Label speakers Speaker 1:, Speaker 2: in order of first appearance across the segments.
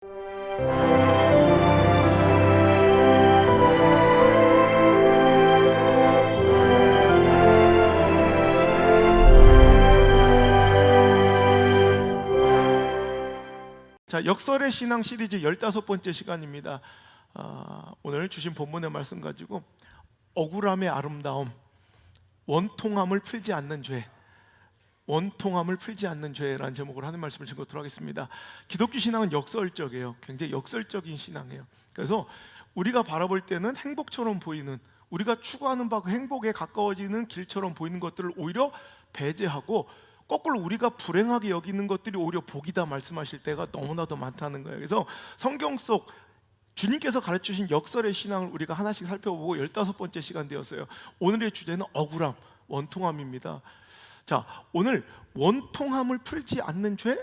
Speaker 1: 자, 역설의 신앙 시리즈 15번째 시간입니다. 오늘 주신 본문의 말씀 가지고 억울함의 아름다움, 원통함을 풀지 않는 죄, 원통함을 풀지 않는 죄라는 제목으로 하는 말씀을 증거토록 하겠습니다. 기독교 신앙은 역설적이에요. 굉장히 역설적인 신앙이에요. 그래서 우리가 바라볼 때는 행복처럼 보이는, 우리가 추구하는 바 그 행복에 가까워지는 길처럼 보이는 것들을 오히려 배제하고 거꾸로 우리가 불행하게 여기는 것들이 오히려 복이다 말씀하실 때가 너무나도 많다는 거예요. 그래서 성경 속 주님께서 가르치신 역설의 신앙을 우리가 하나씩 살펴보고 15번째 시간 되었어요. 오늘의 주제는 억울함, 원통함입니다. 자, 오늘 원통함을 풀지 않는 죄?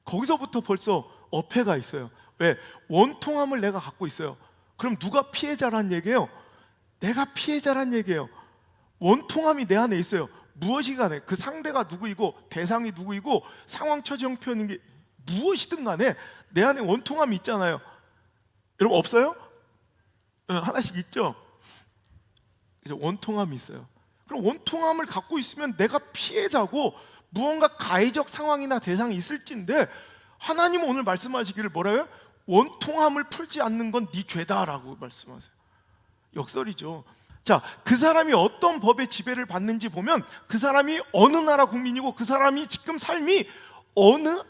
Speaker 1: 거기서부터 벌써 어폐가 있어요. 왜? 원통함을 내가 갖고 있어요. 그럼 누가 피해자란 얘기예요? 내가 피해자란 얘기예요. 원통함이 내 안에 있어요. 무엇이 간에 그 상대가 누구이고 대상이 누구이고 상황 처지 형편인 게 무엇이든 간에 내 안에 원통함이 있잖아요. 여러분 없어요? 하나씩 있죠. 그래서 원통함이 있어요. 그럼 원통함을 갖고 있으면 내가 피해자고 무언가 가해적 상황이나 대상이 있을진데 하나님은 오늘 말씀하시기를 뭐라고요? 원통함을 풀지 않는 건 네 죄다라고 말씀하세요. 역설이죠. 자, 그 사람이 어떤 법의 지배를 받는지 보면 그 사람이 어느 나라 국민이고 그 사람이 지금 삶이 어느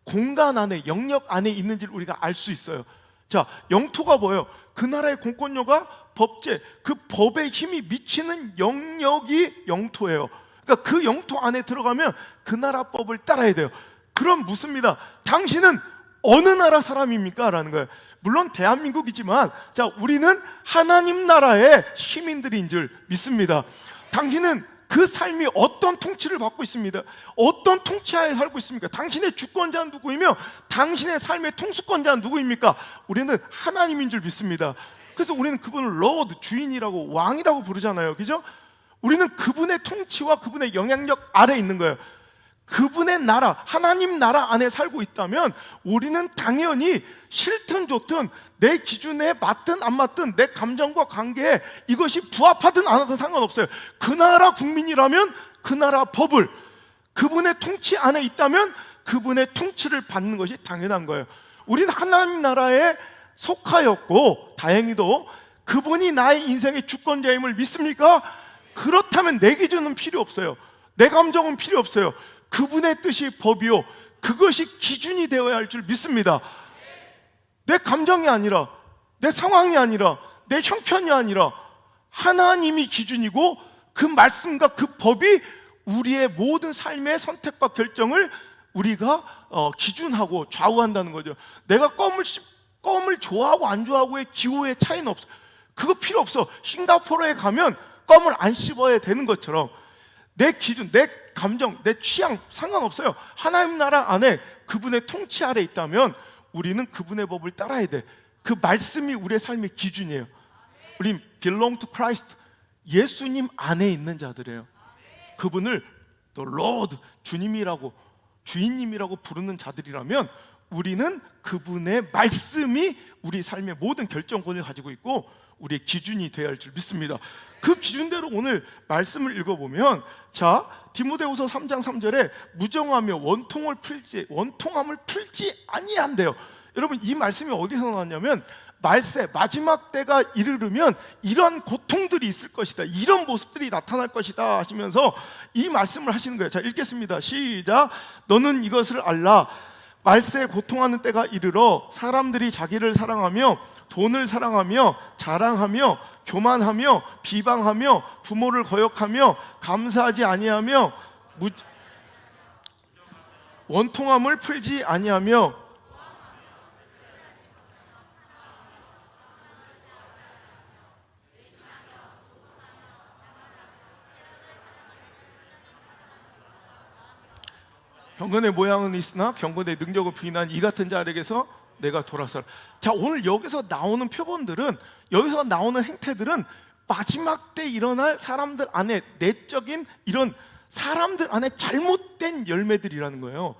Speaker 1: 공간 안에, 영역 안에 있는지를 우리가 알 수 있어요. 자, 영토가 뭐예요? 그 나라의 공권력과 법제, 그 법의 힘이 미치는 영역이 영토예요. 그러니까 그 영토 안에 들어가면 그 나라 법을 따라야 돼요. 그럼 묻습니다. 당신은 어느 나라 사람입니까? 라는 거예요. 물론 대한민국이지만 자, 우리는 하나님 나라의 시민들인 줄 믿습니다. 당신은 그 삶이 어떤 통치를 받고 있습니다. 어떤 통치하에 살고 있습니까? 당신의 주권자는 누구이며 당신의 삶의 통수권자는 누구입니까? 우리는 하나님인 줄 믿습니다. 그래서 우리는 그분을 로드, 주인이라고, 왕이라고 부르잖아요. 그죠? 우리는 그분의 통치와 그분의 영향력 아래에 있는 거예요. 그분의 나라, 하나님 나라 안에 살고 있다면 우리는 당연히 싫든 좋든 내 기준에 맞든 안 맞든 내 감정과 관계에 이것이 부합하든 안 하든 상관없어요. 그 나라 국민이라면 그 나라 법을, 그분의 통치 안에 있다면 그분의 통치를 받는 것이 당연한 거예요. 우리는 하나님 나라에 속하였고 다행히도 그분이 나의 인생의 주권자임을 믿습니까? 그렇다면 내 기준은 필요 없어요. 내 감정은 필요 없어요. 그분의 뜻이 법이요, 그것이 기준이 되어야 할 줄 믿습니다. 내 감정이 아니라, 내 상황이 아니라, 내 형편이 아니라 하나님이 기준이고 그 말씀과 그 법이 우리의 모든 삶의 선택과 결정을 우리가 기준하고 좌우한다는 거죠. 내가 껌을 좋아하고 안 좋아하고의 기호의 차이는 없어. 그거 필요 없어. 싱가포르에 가면 껌을 안 씹어야 되는 것처럼 내 기준, 내 감정, 내 취향 상관없어요. 하나님 나라 안에 그분의 통치 아래 있다면 우리는 그분의 법을 따라야 돼. 그 말씀이 우리의 삶의 기준이에요. 우린 belong to Christ, 예수님 안에 있는 자들이에요. 그분을 또 Lord, 주님이라고, 주인님이라고 부르는 자들이라면 우리는 그분의 말씀이 우리 삶의 모든 결정권을 가지고 있고 우리의 기준이 되어야 할 줄 믿습니다. 그 기준대로 오늘 말씀을 읽어보면, 자, 디모데후서 3장 3절에 무정하며 원통함을 풀지 아니한대요. 여러분, 이 말씀이 어디서 나왔냐면 말세, 마지막 때가 이르르면 이런 고통들이 있을 것이다, 이런 모습들이 나타날 것이다 하시면서 이 말씀을 하시는 거예요. 자, 읽겠습니다. 시작. 너는 이것을 알라. 말세에 고통하는 때가 이르러 사람들이 자기를 사랑하며 돈을 사랑하며 자랑하며 교만하며 비방하며 부모를 거역하며 감사하지 아니하며 원통함을 풀지 아니하며 경건의 모양은 있으나 경건의 능력을 부인한 이 같은 자에게서 내가 돌아서라. 자, 오늘 여기서 나오는 표본들은, 여기서 나오는 행태들은 마지막 때 일어날 사람들 안에 내적인 이런 사람들 안에 잘못된 열매들이라는 거예요.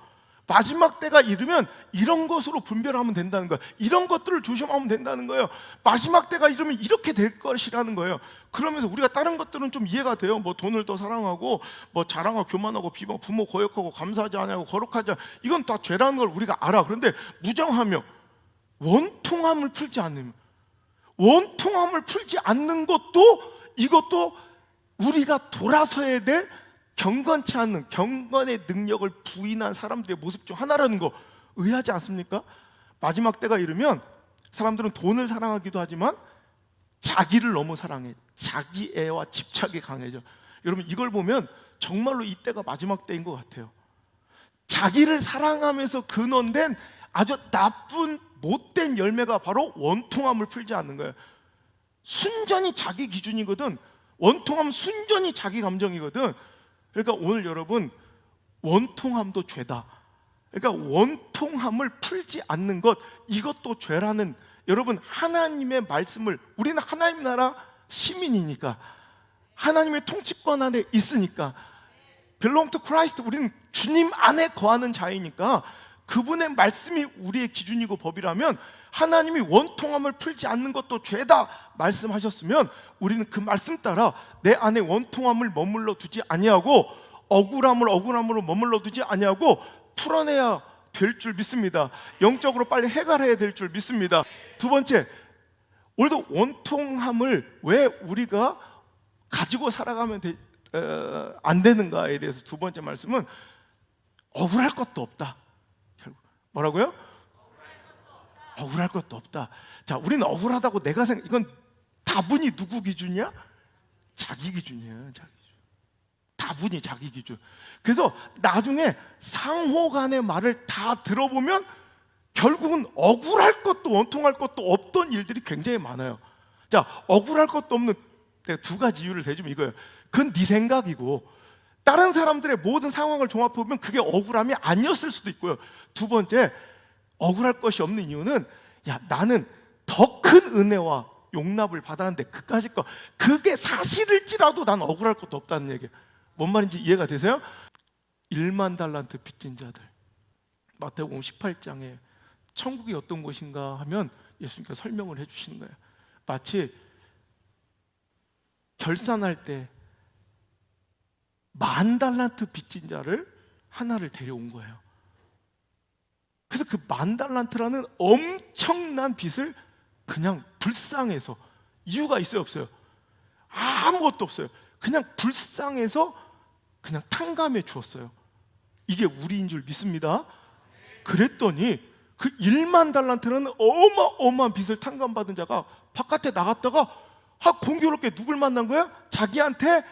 Speaker 1: 마지막 때가 이르면 이런 것으로 분별하면 된다는 거예요. 이런 것들을 조심하면 된다는 거예요. 마지막 때가 이르면 이렇게 될 것이라는 거예요. 그러면서 우리가 다른 것들은 좀 이해가 돼요. 뭐 돈을 더 사랑하고 뭐 자랑하고 교만하고 비방, 부모 거역하고 감사하지 않냐고 거룩하지 않, 이건 다 죄라는 걸 우리가 알아. 그런데 무정하며 원통함을 풀지 않으면, 원통함을 풀지 않는 것도, 이것도 우리가 돌아서야 될 경건치 않는, 경건의 능력을 부인한 사람들의 모습 중 하나라는 거 의아하지 않습니까? 마지막 때가 이르면 사람들은 돈을 사랑하기도 하지만 자기를 너무 사랑해. 자기애와 집착이 강해져. 여러분, 이걸 보면 정말로 이 때가 마지막 때인 것 같아요. 자기를 사랑하면서 근원된 아주 나쁜 못된 열매가 바로 원통함을 풀지 않는 거예요. 순전히 자기 기준이거든. 원통함은 순전히 자기 감정이거든. 그러니까 오늘 여러분, 원통함도 죄다. 그러니까 원통함을 풀지 않는 것, 이것도 죄라는, 여러분, 하나님의 말씀을, 우리는 하나님 나라 시민이니까, 하나님의 통치권 안에 있으니까, belong to Christ, 우리는 주님 안에 거하는 자이니까 그분의 말씀이 우리의 기준이고 법이라면, 하나님이 원통함을 풀지 않는 것도 죄다 말씀하셨으면 우리는 그 말씀 따라 내 안에 원통함을 머물러 두지 아니하고 억울함으로 머물러 두지 아니하고 풀어내야 될 줄 믿습니다. 영적으로 빨리 해결해야 될 줄 믿습니다. 두 번째, 오늘도 원통함을 왜 우리가 가지고 살아가면 안 되는가에 대해서 두 번째 말씀은 억울할 것도 없다. 뭐라고요? 억울할 것도 없다. 자, 우리는 억울하다고 내가 이건 다분히 누구 기준이야? 자기 기준이야. 자기 기준. 다분히 자기 기준. 그래서 나중에 상호 간의 말을 다 들어보면 결국은 억울할 것도 원통할 것도 없던 일들이 굉장히 많아요. 자, 억울할 것도 없는, 내가 두 가지 이유를 대주면 이거예요. 그건 네 생각이고, 다른 사람들의 모든 상황을 종합해보면 그게 억울함이 아니었을 수도 있고요. 두 번째, 억울할 것이 없는 이유는, 야, 나는 더 큰 은혜와 용납을 받았는데 그까짓 거, 그게 사실일지라도 난 억울할 것도 없다는 얘기예요. 뭔 말인지 이해가 되세요? 1만 달란트 빚진 자들, 마태복음 18장에 천국이 어떤 곳인가 하면 예수님께서 설명을 해주시는 거예요. 마치 결산할 때 10,000달란트 빚진 자를 하나를 데려온 거예요. 그래서 그 10,000달란트라는 엄청난 빚을 그냥 불쌍해서, 이유가 있어요 없어요? 아무것도 없어요. 그냥 불쌍해서 그냥 탕감해 주었어요. 이게 우리인 줄 믿습니다. 그랬더니 그 1만 달란트라는 어마어마한 빚을 탕감받은 자가 바깥에 나갔다가 공교롭게 누굴 만난 거야? 자기한테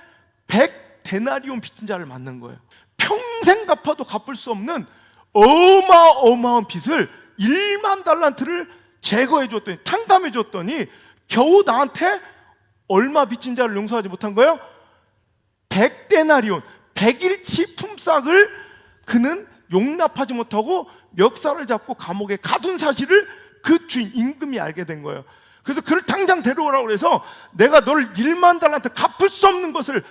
Speaker 1: 100데나리온 빚진 자를 만난 거예요. 평생 갚아도 갚을 수 없는 어마어마한 빚을 1만 달란트를 제거해 줬더니, 탕감해 줬더니 겨우 나한테 얼마 빚진 자를 용서하지 못한 거예요? 100데나리온, 100일치 품삯을 그는 용납하지 못하고 멱살을 잡고 감옥에 가둔 사실을 그 주인 임금이 알게 된 거예요. 그래서 그를 당장 데려오라고 해서, 내가 널 1만 달란트 갚을 수 없는 것을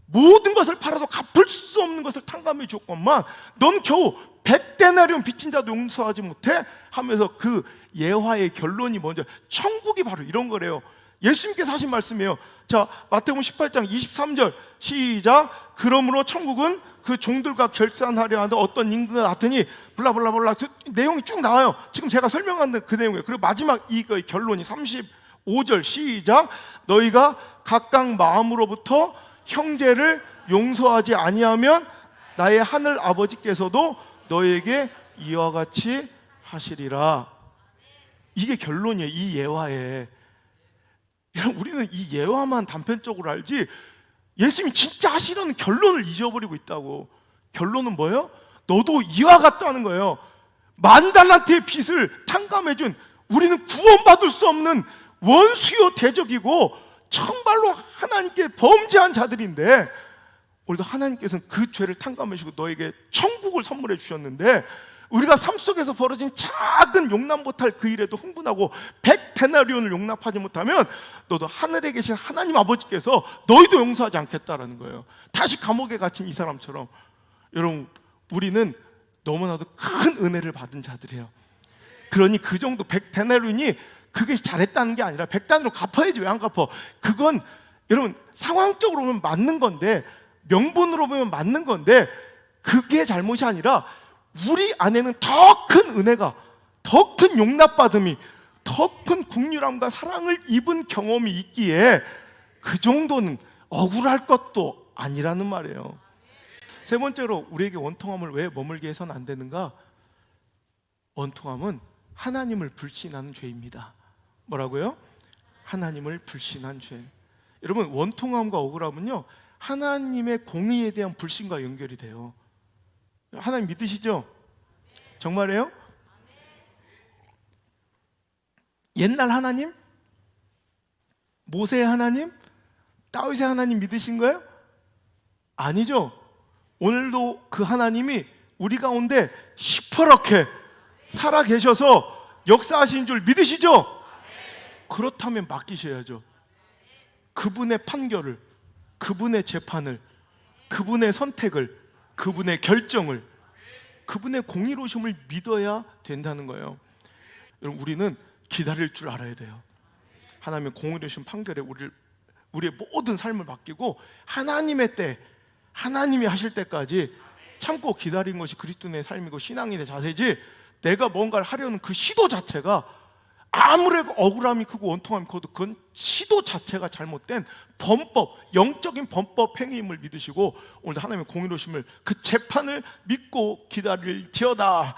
Speaker 1: 모든 것을 팔아도 갚을 수 없는 것을 탕감해 줬건만 넌 겨우 100데나리온 빚진 자도 용서하지 못해? 하면서 그 예화의 결론이 먼저, 천국이 바로 이런 거래요. 예수님께서 하신 말씀이에요. 자, 마태복음 18장 23절 시작. 그러므로 천국은 그 종들과 결산하려 하는 어떤 임금과 같으니 블라블라블라, 내용이 쭉 나와요. 지금 제가 설명한 그 내용이에요. 그리고 마지막 이거의 결론이 35절 시작. 너희가 각각 마음으로부터 형제를 용서하지 아니하면 나의 하늘 아버지께서도 너에게 이와 같이 하시리라. 이게 결론이에요, 이 예화에. 우리는 이 예화만 단편적으로 알지 예수님이 진짜 하시려는 결론을 잊어버리고 있다고. 결론은 뭐예요? 너도 이와 같다는 거예요. 10,000달란트의 빚을 탕감해준, 우리는 구원받을 수 없는 원수요 대적이고 정말로 하나님께 범죄한 자들인데, 오늘도 하나님께서는 그 죄를 탕감해 주시고 너에게 천국을 선물해 주셨는데, 우리가 삶 속에서 벌어진 작은 용납 못할 그 일에도 흥분하고 100데나리온을 용납하지 못하면 너도 하늘에 계신 하나님 아버지께서 너희도 용서하지 않겠다라는 거예요. 다시 감옥에 갇힌 이 사람처럼. 여러분, 우리는 너무나도 큰 은혜를 받은 자들이에요. 그러니 그 정도 100데나리온이 그게 잘했다는 게 아니라 100데나리온 갚아야지. 왜 안 갚아? 그건 여러분 상황적으로 보면 맞는 건데, 명분으로 보면 맞는 건데, 그게 잘못이 아니라 우리 안에는 더 큰 은혜가, 더 큰 용납받음이, 더 큰 긍휼함과 사랑을 입은 경험이 있기에 그 정도는 억울할 것도 아니라는 말이에요. 세 번째로, 우리에게 원통함을 왜 머물게 해서는 안 되는가? 원통함은 하나님을 불신하는 죄입니다. 뭐라고요? 하나님을 불신한 죄. 여러분, 원통함과 억울함은요, 하나님의 공의에 대한 불신과 연결이 돼요. 하나님 믿으시죠? 정말이에요? 옛날 하나님? 모세의 하나님? 다윗의 하나님 믿으신 거예요? 아니죠. 오늘도 그 하나님이 우리 가운데 시퍼렇게 살아 계셔서 역사하신 줄 믿으시죠? 그렇다면 맡기셔야죠. 그분의 판결을, 그분의 재판을, 그분의 선택을, 그분의 결정을, 그분의 공의로우심을 믿어야 된다는 거예요. 여러분, 우리는 기다릴 줄 알아야 돼요. 하나님의 공의로우심 판결에 우리의 모든 삶을 맡기고 하나님의 때, 하나님이 하실 때까지 참고 기다린 것이 그리스도인의 삶이고 신앙인의 자세지, 내가 뭔가를 하려는 그 시도 자체가 아무리 억울함이 크고 원통함이 커도 그건 시도 자체가 잘못된 범법, 영적인 범법 행위임을 믿으시고 오늘 하나님의 공의로우심을, 그 재판을 믿고 기다릴지어다.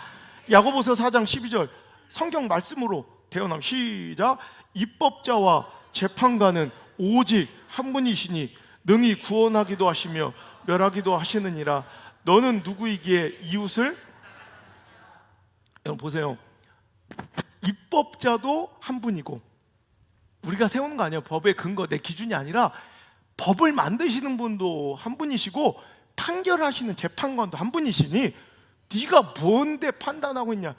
Speaker 1: 야고보서 4장 12절 성경 말씀으로 대언함. 시작. 입법자와 재판관은 오직 한 분이시니 능히 구원하기도 하시며 멸하기도 하시느니라. 너는 누구이기에 이웃을? 여러분 보세요. 입법자도 한 분이고, 우리가 세우는 거 아니에요. 법의 근거, 내 기준이 아니라 법을 만드시는 분도 한 분이시고 판결하시는 재판관도 한 분이시니 네가 뭔데 판단하고 있냐?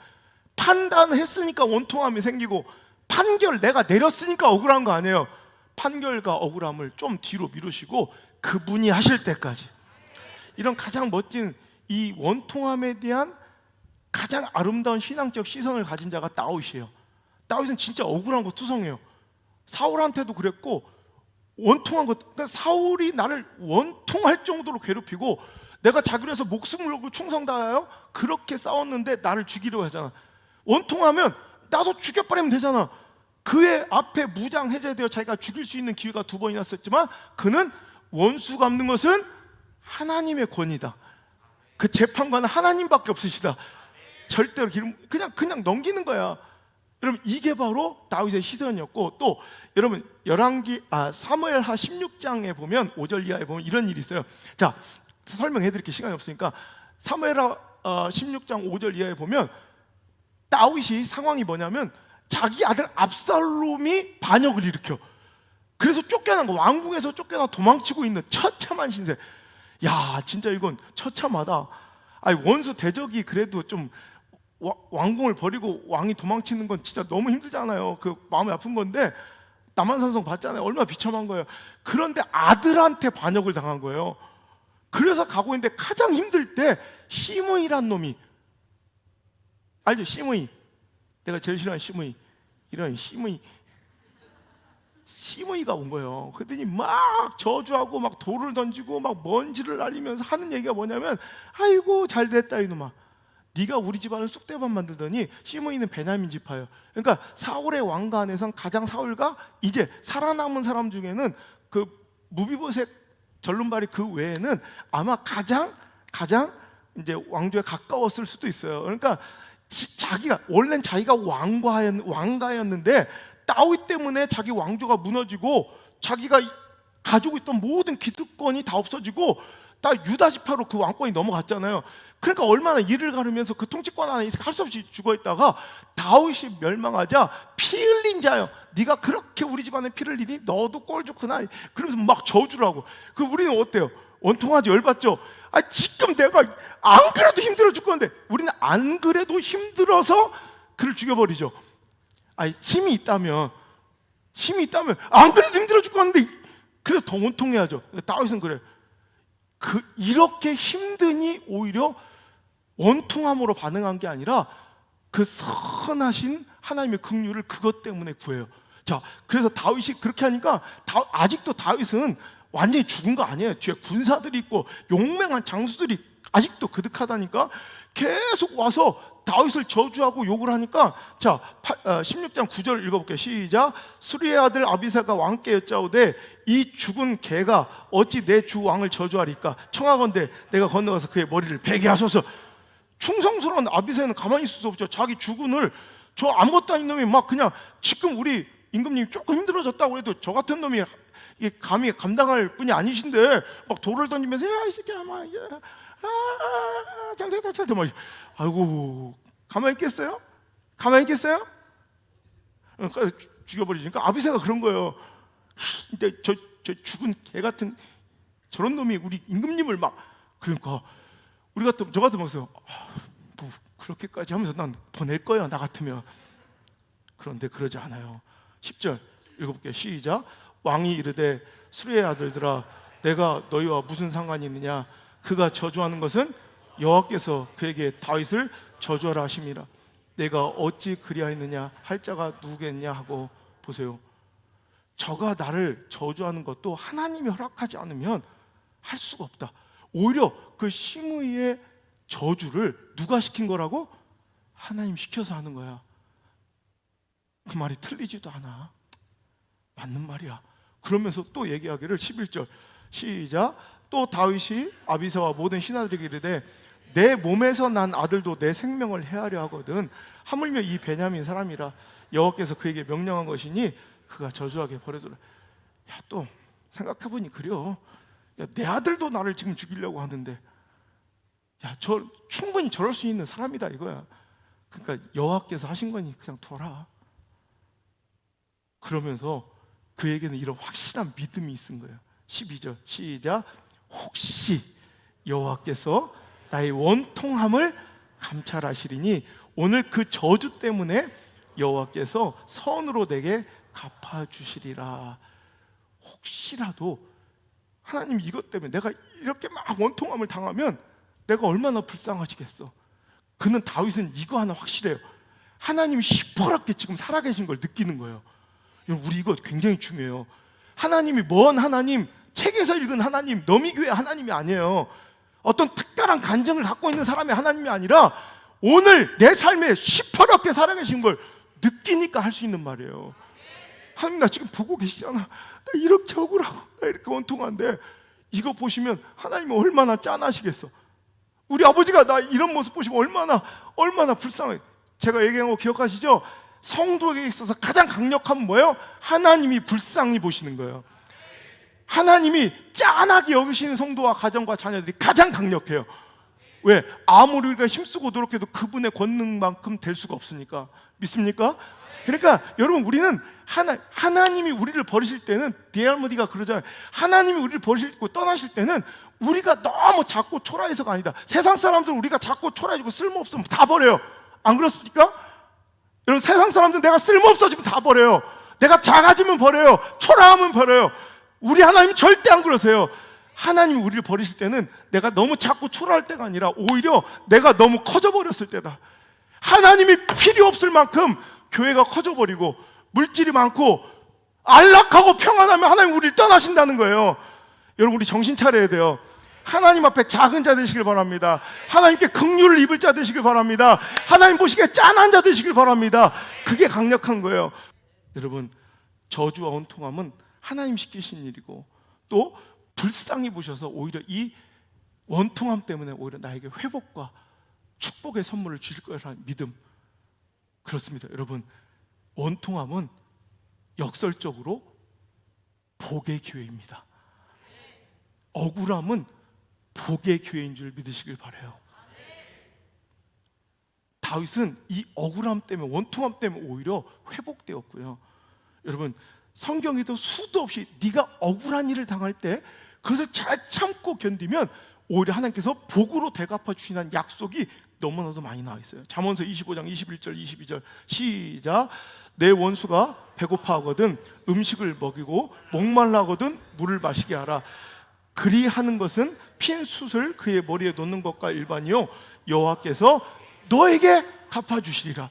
Speaker 1: 판단했으니까 원통함이 생기고, 판결 내가 내렸으니까 억울한 거 아니에요. 판결과 억울함을 좀 뒤로 미루시고 그분이 하실 때까지. 이런 가장 멋진 이 원통함에 대한 가장 아름다운 신앙적 시선을 가진 자가 다윗이에요. 다윗은 진짜 억울한 거 투성해요. 사울한테도 그랬고, 원통한 것, 그러니까 사울이 나를 원통할 정도로 괴롭히고 내가 자기를 해서 목숨을 걸고 충성 다하여 그렇게 싸웠는데 나를 죽이려고 하잖아. 원통하면 나도 죽여버리면 되잖아. 그의 앞에 무장 해제되어 자기가 죽일 수 있는 기회가 2번이나 있었지만 그는 원수 갚는 것은 하나님의 권위다. 그 재판관은 하나님밖에 없으시다. 절대로 그냥 넘기는 거야. 여러분, 이게 바로 다윗의 시선이었고, 또 여러분 사무엘하 16장에 보면 5절 이하에 보면 이런 일이 있어요. 자, 설명해 드릴게 시간이 없으니까. 사무엘하 16장 5절 이하에 보면 다윗이 상황이 뭐냐면 자기 아들 압살롬이 반역을 일으켜. 그래서 쫓겨난 거, 왕궁에서 쫓겨나 도망치고 있는 처참한 신세. 야, 진짜 이건 처참하다. 아니, 원수 대적이 그래도 좀 왕궁을 버리고 왕이 도망치는 건 진짜 너무 힘들잖아요. 그 마음이 아픈 건데, 남한산성 봤잖아요. 얼마나 비참한 거예요. 그런데 아들한테 반역을 당한 거예요. 그래서 가고 있는데 가장 힘들 때 시므이란 놈이, 알죠? 시므이. 내가 제일 싫어하는 시므이. 이런 시므이가 온 거예요. 그랬더니 막 저주하고 막 돌을 던지고 막 먼지를 날리면서 하는 얘기가 뭐냐면, 아이고 잘 됐다 이놈아, 네가 우리 집안을 쑥대밭 만들더니. 시므이는 베냐민 지파예요. 그러니까 사울의 왕가 안에선 가장, 사울과 이제 살아남은 사람 중에는 그 무비보셋 절름발이 그 외에는 아마 가장 이제 왕조에 가까웠을 수도 있어요. 그러니까 원래는 자기가 왕가였는데 다윗 때문에 자기 왕조가 무너지고 자기가 가지고 있던 모든 기득권이 다 없어지고 다 유다 지파로 그 왕권이 넘어갔잖아요. 그러니까 얼마나 이를 가르면서 그 통치권 안에 할 수 없이 죽어있다가 다윗이 멸망하자, 피 흘린 자여, 네가 그렇게 우리 집안에 피를 흘리니 너도 꼴 좋구나, 그러면서 막 저주를 하고. 그 우리는 어때요? 원통하지? 열받죠? 아, 지금 내가 안 그래도 힘들어 죽겠는데, 우리는 안 그래도 힘들어서 그를 죽여버리죠. 아니, 힘이 있다면 안 그래도 힘들어 죽겠는데 그래도 더 원통해야죠. 다윗은 그래. 이렇게 힘드니 오히려 원통함으로 반응한 게 아니라 그 선하신 하나님의 긍휼을 그것 때문에 구해요. 자, 그래서 다윗이 그렇게 하니까 아직도 다윗은 완전히 죽은 거 아니에요. 뒤에 군사들이 있고 용맹한 장수들이 아직도 그득하다니까 계속 와서 다윗을 저주하고 욕을 하니까, 자 16장 9절 읽어볼게요. 시작. 수리의 아들 아비새가 왕께 여짜오되 이 죽은 개가 어찌 내 주 왕을 저주하리까? 청하건대 내가 건너가서 그의 머리를 베게 하소서. 충성스러운 아비새는 가만히 있을 수 없죠. 자기 주군을 저 아무것도 아닌 놈이 막 그냥, 지금 우리 임금님이 조금 힘들어졌다고 해도 저 같은 놈이 이게 감히 감당할 분이 아니신데 막 돌을 던지면서 야 이 새끼야 막 장대다 차대 막, 아이고 가만히 있겠어요? 가만히 있겠어요? 그러니까 죽여버리니까 아비새가 그런 거예요. 근데 저 죽은 개 같은 저런 놈이 우리 임금님을 막, 그러니까 우리 같으면 저 같으면 뭐 그렇게까지 하면서 난 보낼 거야 나 같으면. 그런데 그러지 않아요. 10절 읽어볼게요. 시작. 왕이 이르되 수리의 아들들아 내가 너희와 무슨 상관이 있느냐? 그가 저주하는 것은 여호와께서 그에게 다윗을 저주하라 하심이라. 내가 어찌 그리하였느냐 할 자가 누구겠냐 하고. 보세요. 저가 나를 저주하는 것도 하나님이 허락하지 않으면 할 수가 없다. 오히려 그 심의의 저주를 누가 시킨 거라고? 하나님 시켜서 하는 거야. 그 말이 틀리지도 않아. 맞는 말이야. 그러면서 또 얘기하기를 11절 시작. 또 다윗이 아비새와 모든 신하들에게 이르되 내 몸에서 난 아들도 내 생명을 해하려 하거든. 하물며 이 베냐민 사람이라 여호와께서 그에게 명령한 것이니 그가 저주하게 버려두라. 야, 또 생각해보니 그래요. 야, 내 아들도 나를 지금 죽이려고 하는데, 야, 저 충분히 저럴 수 있는 사람이다 이거야. 그러니까 여호와께서 하신 거니 그냥 둬라. 그러면서 그에게는 이런 확실한 믿음이 있은 거예요. 12절 시작. 혹시 여호와께서 나의 원통함을 감찰하시리니 오늘 그 저주 때문에 여호와께서 선으로 내게 갚아주시리라. 혹시라도 하나님 이것 때문에 내가 이렇게 막 원통함을 당하면 내가 얼마나 불쌍하시겠어. 그는 다윗은 이거 하나 확실해요. 하나님이 시퍼렇게 지금 살아계신 걸 느끼는 거예요. 우리 이거 굉장히 중요해요. 하나님이 먼 하나님, 책에서 읽은 하나님, 너미교회 하나님이 아니에요. 어떤 특별한 간증을 갖고 있는 사람의 하나님이 아니라 오늘 내 삶에 시퍼렇게 살아계신 걸 느끼니까 할 수 있는 말이에요. 하나님 나 지금 보고 계시잖아. 나 이렇게 억울하고 나 이렇게 원통한데 이거 보시면 하나님이 얼마나 짠하시겠어. 우리 아버지가 나 이런 모습 보시면 얼마나 불쌍해. 제가 얘기한 거 기억하시죠? 성도에게 있어서 가장 강력한 뭐예요? 하나님이 불쌍히 보시는 거예요. 하나님이 짠하게 여기시는 성도와 가정과 자녀들이 가장 강력해요. 왜? 아무리 우리가 힘쓰고 노력해도 그분의 권능만큼 될 수가 없으니까. 믿습니까? 그러니까 여러분 우리는 하나님이 우리를 버리실 때는, 디알모디가 그러잖아요. 하나님이 우리를 버리시고 떠나실 때는 우리가 너무 작고 초라해서가 아니다. 세상 사람들은 우리가 작고 초라해지고 쓸모없으면 다 버려요. 안 그렇습니까? 여러분 세상 사람들은 내가 쓸모없어지면 다 버려요. 내가 작아지면 버려요. 초라하면 버려요. 우리 하나님 절대 안 그러세요. 하나님이 우리를 버리실 때는 내가 너무 작고 초라할 때가 아니라 오히려 내가 너무 커져버렸을 때다. 하나님이 필요 없을 만큼 교회가 커져버리고 물질이 많고 안락하고 평안하면 하나님 우리를 떠나신다는 거예요. 여러분 우리 정신 차려야 돼요. 하나님 앞에 작은 자 되시길 바랍니다. 하나님께 긍휼을 입을 자 되시길 바랍니다. 하나님 보시기에 짠한 자 되시길 바랍니다. 그게 강력한 거예요. 여러분 저주와 원통함은 하나님 시키신 일이고 또 불쌍히 보셔서 오히려 이 원통함 때문에 오히려 나에게 회복과 축복의 선물을 주실 거라는 믿음. 그렇습니다. 여러분 원통함은 역설적으로 복의 기회입니다. 억울함은 복의 기회인 줄 믿으시길 바라요. 다윗은 이 억울함 때문에, 원통함 때문에 오히려 회복되었고요. 여러분 성경에도 수도 없이 네가 억울한 일을 당할 때 그것을 잘 참고 견디면 오히려 하나님께서 복으로 대갚아 주시는 약속이 너무나도 많이 나와 있어요. 잠언서 25장 21절 22절 시작. 내 원수가 배고파하거든 음식을 먹이고 목말라하거든 물을 마시게 하라. 그리하는 것은 핀 숯을 그의 머리에 놓는 것과 일반이요 여호와께서 너에게 갚아주시리라.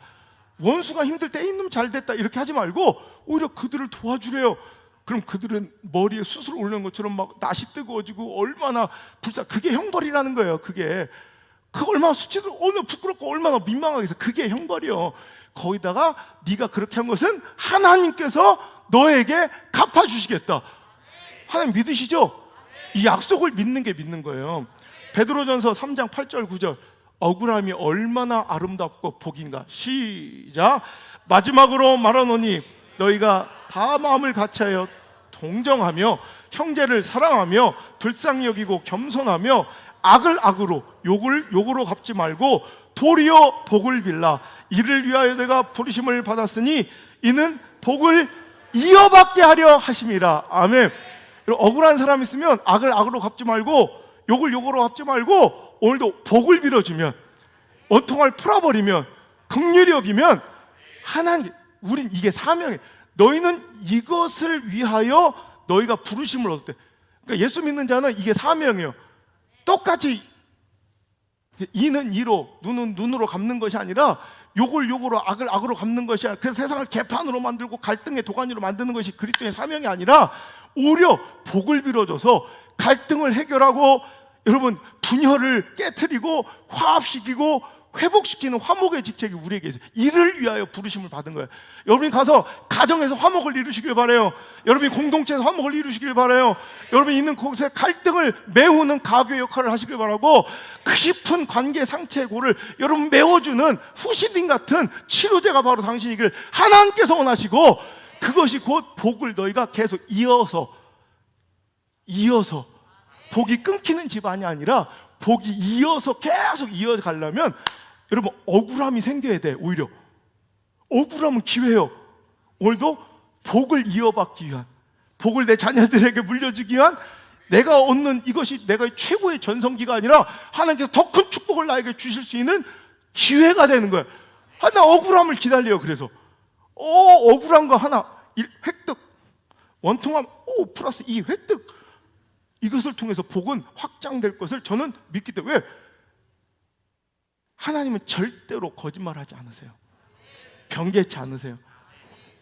Speaker 1: 원수가 힘들 때 이놈 잘됐다 이렇게 하지 말고 오히려 그들을 도와주래요. 그럼 그들은 머리에 숯을 올리는 것처럼 막 낯이 뜨거워지고 얼마나 그게 형벌이라는 거예요. 그게 얼마나 수치도 얼마나 부끄럽고 얼마나 민망하겠어. 그게 형벌이요. 거기다가 네가 그렇게 한 것은 하나님께서 너에게 갚아주시겠다. 하나님 믿으시죠? 이 약속을 믿는 게 믿는 거예요. 베드로전서 3장 8절 9절 억울함이 얼마나 아름답고 복인가. 시작. 마지막으로 말하노니 너희가 다 마음을 같이하여 동정하며 형제를 사랑하며 불쌍히 여기고 겸손하며 악을 악으로 욕을 욕으로 갚지 말고 도리어 복을 빌라. 이를 위하여 내가 부르심을 받았으니 이는 복을 이어받게 하려 하심이라. 아멘. 억울한 사람 있으면 악을 악으로 갚지 말고 욕을 욕으로 갚지 말고 오늘도 복을 빌어주면, 원통을 풀어버리면, 긍휼히 여기면 하나님, 우린 이게 사명이에요. 너희는 이것을 위하여 너희가 부르심을 얻었대. 그러니까 예수 믿는 자는 이게 사명이에요. 똑같이 이는 이로, 눈은 눈으로 갚는 것이 아니라 욕을 욕으로 악을 악으로 갚는 것이 아니라, 그래서 세상을 개판으로 만들고 갈등의 도가니로 만드는 것이 그리스도의 사명이 아니라 오히려 복을 빌어줘서 갈등을 해결하고 여러분 분열을 깨트리고 화합시키고 회복시키는 화목의 직책이 우리에게 있어요. 이를 위하여 부르심을 받은 거예요. 여러분이 가서 가정에서 화목을 이루시길 바라요. 여러분이 공동체에서 화목을 이루시길 바라요. 여러분이 있는 곳에 갈등을 메우는 가교의 역할을 하시길 바라고, 깊은 관계 상처의 골을 여러분 메워주는 후시딘 같은 치료제가 바로 당신이길 하나님께서 원하시고, 그것이 곧 복을 너희가 계속 이어서 복이 끊기는 집안이 아니라 복이 이어서 계속 이어가려면 여러분 억울함이 생겨야 돼. 오히려 억울함은 기회예요. 오늘도 복을 이어받기 위한, 복을 내 자녀들에게 물려주기 위한, 내가 얻는 이것이 내가 최고의 전성기가 아니라 하나님께서 더 큰 축복을 나에게 주실 수 있는 기회가 되는 거예요. 나 억울함을 기다려요. 그래서 억울한 거 하나 획득, 원통함 플러스 2 획득, 이것을 통해서 복은 확장될 것을 저는 믿기 때문에. 왜? 하나님은 절대로 거짓말하지 않으세요. 변개치 않으세요.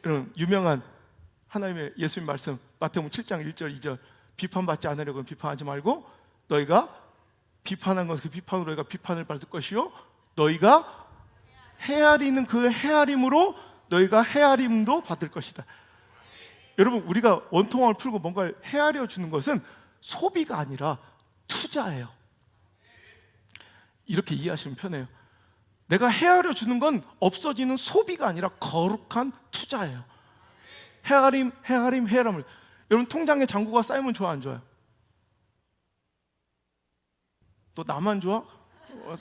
Speaker 1: 여러분 유명한 하나님의 예수님 말씀 마태복음 7장 1절 2절 비판받지 않으려고는 비판하지 말고 너희가 비판한 것은 그 비판으로 너희가 비판을 받을 것이요 너희가 헤아리는 그 헤아림으로 너희가 헤아림도 받을 것이다. 여러분 우리가 원통함을 풀고 뭔가 헤아려 주는 것은 소비가 아니라 투자예요. 이렇게 이해하시면 편해요. 내가 헤아려 주는 건 없어지는 소비가 아니라 거룩한 투자예요. 헤아림을. 여러분 통장에 잔고가 쌓이면 좋아 안 좋아요? 또 나만 좋아?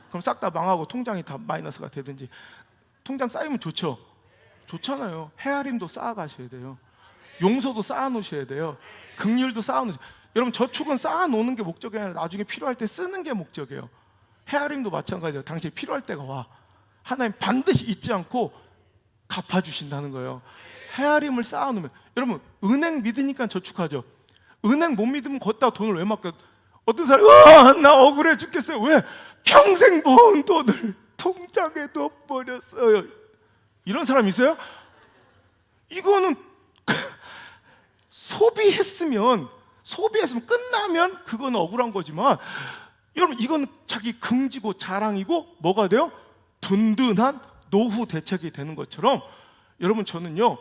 Speaker 1: 그럼 싹 다 망하고 통장이 다 마이너스가 되든지. 통장 쌓이면 좋죠? 좋잖아요. 헤아림도 쌓아가셔야 돼요. 용서도 쌓아놓으셔야 돼요. 긍휼도 쌓아놓으셔야 돼요. 여러분 저축은 쌓아놓는 게 목적이 아니라 나중에 필요할 때 쓰는 게 목적이에요. 헤아림도 마찬가지예요. 당신이 필요할 때가 와. 하나님 반드시 잊지 않고 갚아주신다는 거예요. 헤아림을 쌓아놓으면. 여러분 은행 믿으니까 저축하죠. 은행 못 믿으면 걷다 돈을 왜 맡겨? 어떤 사람이 나 억울해 죽겠어요. 왜? 평생 모은 돈을 통장에 넣어버렸어요. 이런 사람 있어요? 이거는 소비했으면 끝나면 그건 억울한 거지만, 여러분 이건 자기 긍지고 자랑이고 뭐가 돼요? 든든한 노후 대책이 되는 것처럼 여러분 저는요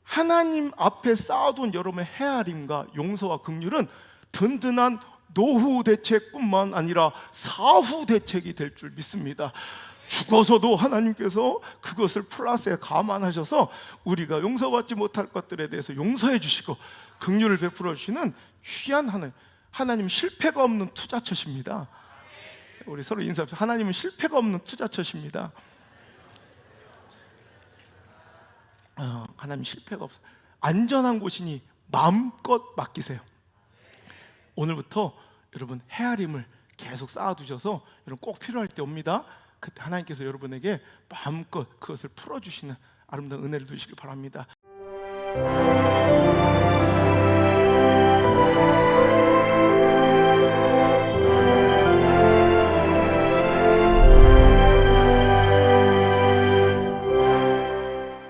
Speaker 1: 하나님 앞에 쌓아둔 여러분의 헤아림과 용서와 긍휼은 든든한 노후 대책뿐만 아니라 사후 대책이 될 줄 믿습니다. 죽어서도 하나님께서 그것을 플러스에 감안하셔서 우리가 용서받지 못할 것들에 대해서 용서해 주시고 긍휼을 베풀어 주시는 귀한 하나님 실패가 없는 투자처십니다. 우리 서로 인사합시다. 하나님은 실패가 없는 투자처십니다. 하나님 실패가 없어요. 안전한 곳이니 마음껏 맡기세요. 오늘부터 여러분 헤아림을 계속 쌓아두셔서 여러분 꼭 필요할 때 옵니다. 그때 하나님께서 여러분에게 마음껏 그것을 풀어주시는 아름다운 은혜를 누리시길 바랍니다.